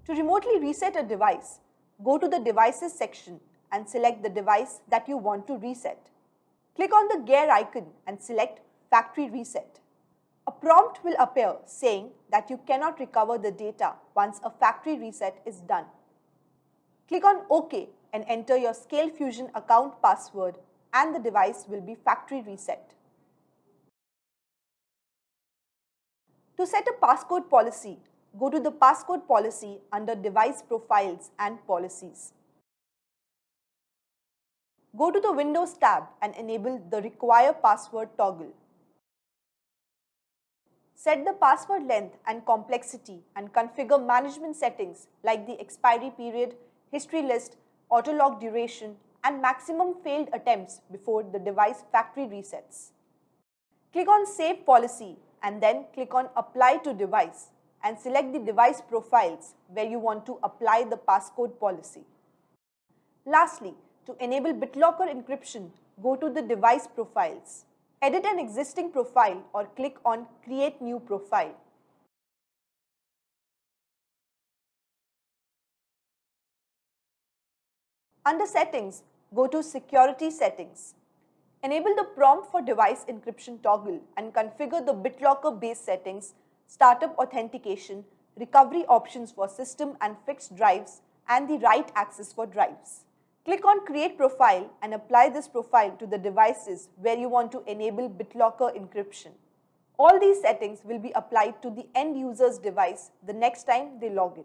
To remotely reset a device, go to the Devices section and select the device that you want to reset. Click on the gear icon and select Factory Reset. A prompt will appear saying that you cannot recover the data once a factory reset is done. Click on OK and enter your Scalefusion account password and the device will be factory reset. To set a passcode policy, go to the passcode policy under Device Profiles and Policies. Go to the Windows tab and enable the Require Password toggle. Set the password length and complexity and configure management settings like the expiry period, history list, auto-log duration, and maximum failed attempts before the device factory resets. Click on Save Policy and then click on Apply to Device and select the device profiles where you want to apply the passcode policy. Lastly, to enable BitLocker encryption, go to the device profiles. Edit an existing profile or click on Create New Profile. Under Settings, go to Security Settings. Enable the Prompt for Device Encryption toggle and configure the BitLocker base settings, startup authentication, recovery options for system and fixed drives, and the write access for drives. Click on Create Profile and apply this profile to the devices where you want to enable BitLocker encryption. All these settings will be applied to the end user's device the next time they log in.